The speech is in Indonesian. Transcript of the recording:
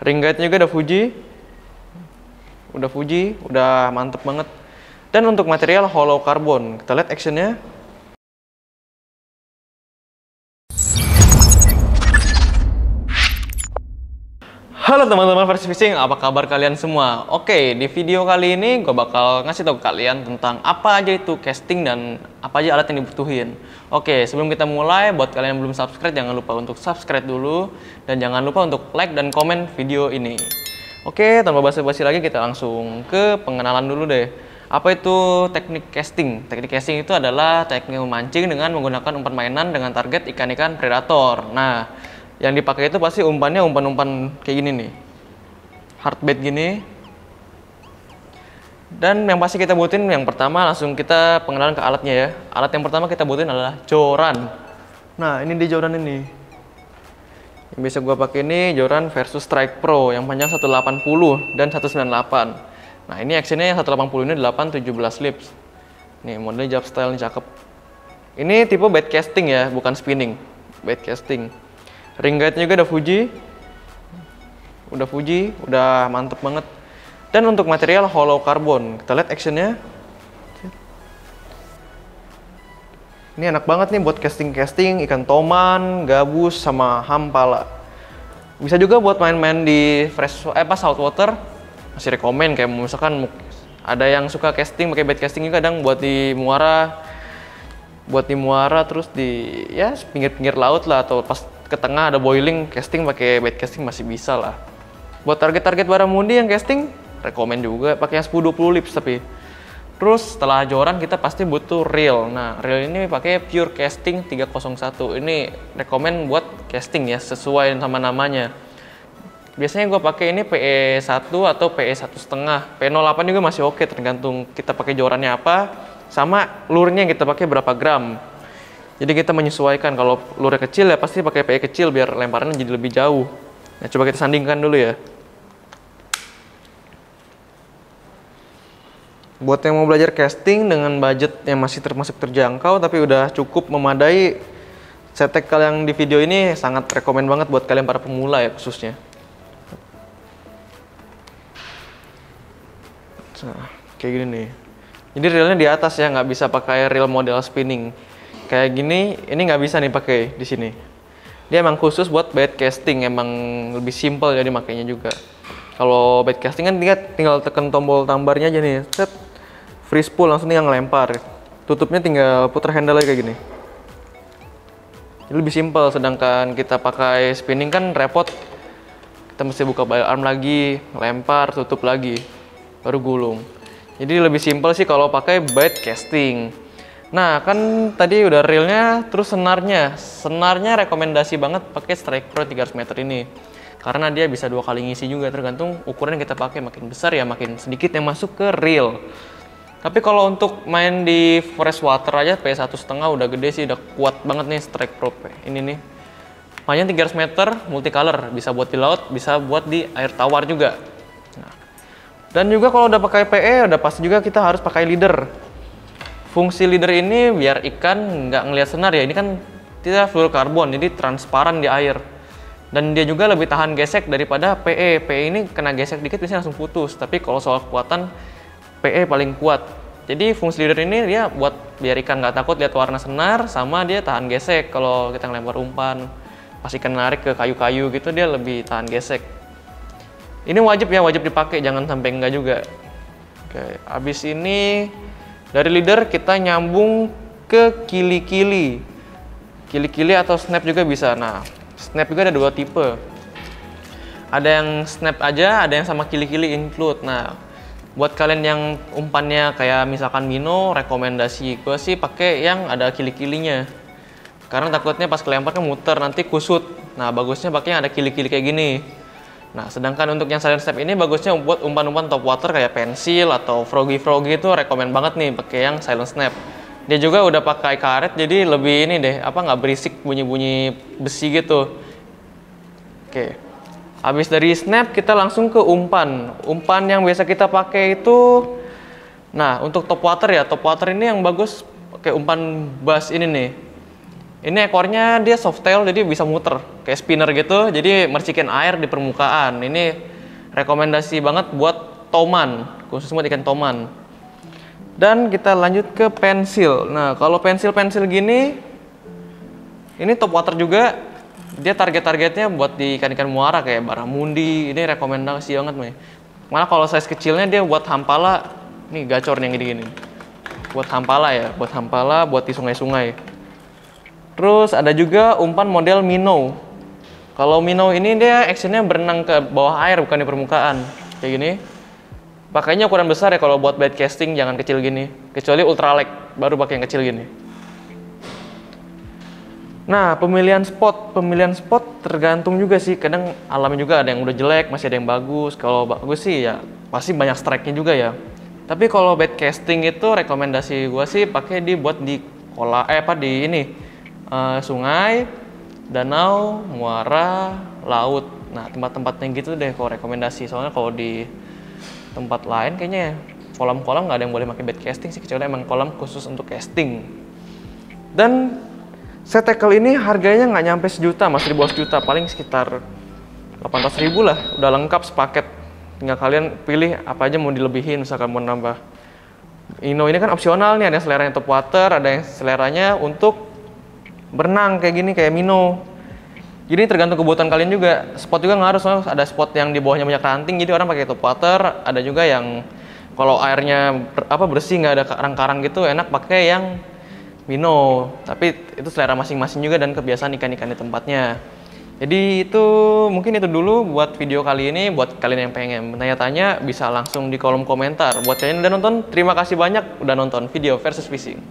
Ring guide-nya juga udah mantep banget. Dan untuk material hollow carbon, kita lihat actionnya. Halo teman-teman First Fishing, apa kabar kalian semua? Oke, di video kali ini gue bakal ngasih tahu kalian tentang apa aja itu casting dan apa aja alat yang dibutuhin. Oke, sebelum kita mulai, buat kalian yang belum subscribe, jangan lupa untuk subscribe dulu. Dan jangan lupa untuk like dan komen video ini. Oke, tanpa basa-basi lagi, kita langsung ke pengenalan dulu deh. Apa itu teknik casting? Teknik casting itu adalah teknik memancing dengan menggunakan umpan mainan dengan target ikan-ikan predator. Nah, yang dipakai itu pasti umpannya umpan-umpan kayak gini nih, hardbait gini. Dan yang pasti kita butuhin, yang pertama langsung kita pengenalan ke alatnya ya. Alat yang pertama kita butuhin adalah joran. Nah, ini dia joran ini. Yang bisa gua pakai ini joran Versus Strike Pro yang panjang 180 dan 198. Nah, ini actionnya yang 180 ini 817 lips. Nih modelnya jab style nih, cakep. Ini tipe bait casting ya, bukan spinning. Bait casting. Ring guide-nya juga udah mantep banget. Dan untuk material hollow carbon, kita lihat actionnya. Ini enak banget nih buat casting ikan toman, gabus, sama hampala. Bisa juga buat main-main di saltwater. Masih rekomen, kayak misalkan ada yang suka casting pakai bait casting juga, kadang buat di muara terus di ya pinggir-pinggir laut lah, atau pas ke tengah ada boiling, casting pakai bait casting masih bisa lah. Buat target-target barramundi yang casting, rekomen juga pakai yang 10-20 lips tapi. Terus setelah joran kita pasti butuh reel. Nah, reel ini pakai Pure Casting 301. Ini rekomen buat casting ya, sesuai sama namanya. Biasanya gue pakai ini PE1 atau PE1,5. PE08 juga masih oke, tergantung kita pakai jorannya apa, sama lurnya yang kita pakai berapa gram. Jadi kita menyesuaikan, kalau lurnya kecil ya pasti pakai PE kecil biar lemparannya jadi lebih jauh. Nah, coba kita sandingkan dulu ya. Buat yang mau belajar casting dengan budget yang masih termasuk terjangkau tapi udah cukup memadai, set tackle yang di video ini sangat rekomen banget buat kalian para pemula ya khususnya. Nah, kayak gini nih. Jadi reelnya di atas ya, nggak bisa pakai reel model spinning. Kayak gini, ini nggak bisa nih pakai di sini. Dia emang khusus buat bait casting, emang lebih simple jadi makainya juga. Kalau bait casting kan tinggal tekan tombol tambarnya aja nih, set, free spool langsung nih yang ngelempar. Tutupnya tinggal putar handle aja kayak gini. Ini lebih simple, sedangkan kita pakai spinning kan repot. Kita mesti buka bail arm lagi, lempar, tutup lagi, baru gulung. Jadi lebih simple sih kalau pakai bait casting. Nah, kan tadi udah reelnya, terus senarnya. Senarnya rekomendasi banget pakai Strike Pro 300 meter ini. Karena dia bisa 2 kali ngisi juga, tergantung ukuran yang kita pakai. Makin besar ya makin sedikit yang masuk ke reel. Tapi kalau untuk main di freshwater aja PE1,5 udah gede sih, udah kuat banget nih Strike Pro ini nih. Panjang 300 meter, multicolor, bisa buat di laut, bisa buat di air tawar juga. Nah, dan juga kalau udah pakai PE, udah pasti juga kita harus pakai leader. Fungsi leader ini biar ikan nggak ngelihat senar ya, ini kan tidak fluorokarbon, jadi transparan di air. Dan dia juga lebih tahan gesek daripada PE. PE ini kena gesek dikit biasanya langsung putus, tapi kalau soal kekuatan PE paling kuat. Jadi fungsi leader ini dia buat biar ikan nggak takut lihat warna senar, sama dia tahan gesek kalau kita ngelempar umpan. Pas ikan narik ke kayu-kayu gitu dia lebih tahan gesek. Ini wajib ya, wajib dipakai, jangan sampai enggak juga. Oke, habis ini dari leader kita nyambung ke kili-kili. Kili-kili atau snap juga bisa. Nah, snap juga ada 2 tipe. Ada yang snap aja, ada yang sama kili-kili include. Nah, buat kalian yang umpannya kayak misalkan minnow, rekomendasi gue sih pakai yang ada kili-kilinya. Karena takutnya pas kelempar kan muter, nanti kusut. Nah, bagusnya pakai yang ada kili-kili kayak gini. Nah, sedangkan untuk yang silent snap ini bagusnya buat umpan-umpan top water kayak pensil atau froggy itu rekomen banget nih pakai yang silent snap. Dia juga udah pakai karet jadi lebih ini deh, nggak berisik bunyi-bunyi besi gitu. Oke. Habis dari snap kita langsung ke umpan. Umpan yang biasa kita pakai itu, nah untuk top water ya, top water ini yang bagus pakai umpan bass ini nih. Ini ekornya dia soft tail, jadi bisa muter kayak spinner gitu, jadi mercikin air di permukaan. Ini rekomendasi banget buat toman, khusus buat ikan toman. Dan kita lanjut ke pensil. Nah, kalau pensil-pensil gini, ini top water juga. Dia target-targetnya buat di ikan-ikan muara kayak barramundi. Ini rekomendasi banget nih. Malah kalau size kecilnya dia buat hampala. Nih gacor nih yang gini-gini. Buat hampala ya, buat di sungai-sungai. Terus ada juga umpan model minnow. Kalau minnow ini dia actionnya berenang ke bawah air, bukan di permukaan. Kayak gini. Pakainya ukuran besar ya kalau buat bait casting, jangan kecil gini. Kecuali ultralight, baru pakai yang kecil gini. Nah, pemilihan spot tergantung juga sih. Kadang alamnya juga ada yang udah jelek, masih ada yang bagus. Kalau bagus sih ya pasti banyak strike-nya juga ya. Tapi kalau bait casting itu rekomendasi gua sih pakai buat di sungai, danau, muara, laut. Nah, tempat-tempatnya gitu deh kalau rekomendasi. Soalnya kalau di tempat lain kayaknya kolam-kolam nggak ada yang boleh pakai bait casting sih, kecuali emang kolam khusus untuk casting. Dan set tackle ini harganya nggak nyampe sejuta, masih di bawah sejuta, paling sekitar 800.000 lah, udah lengkap sepaket. Tinggal kalian pilih apa aja mau dilebihin, misalkan mau nambah. Ino ini kan opsional nih, ada yang seleranya top water, ada yang seleranya untuk berenang kayak gini, kayak minnow. Jadi tergantung kebutuhan kalian juga. Spot juga ngaruh, soalnya ada spot yang di bawahnya banyak ranting, jadi orang pakai top water. Ada juga yang kalau airnya bersih, nggak ada karang-karang gitu, enak pakai yang minnow. Tapi itu selera masing-masing juga dan kebiasaan ikan-ikan di tempatnya. Jadi mungkin itu dulu buat video kali ini. Buat kalian yang pengen bertanya-tanya bisa langsung di kolom komentar. Buat kalian yang udah nonton, terima kasih banyak udah nonton video versus fishing.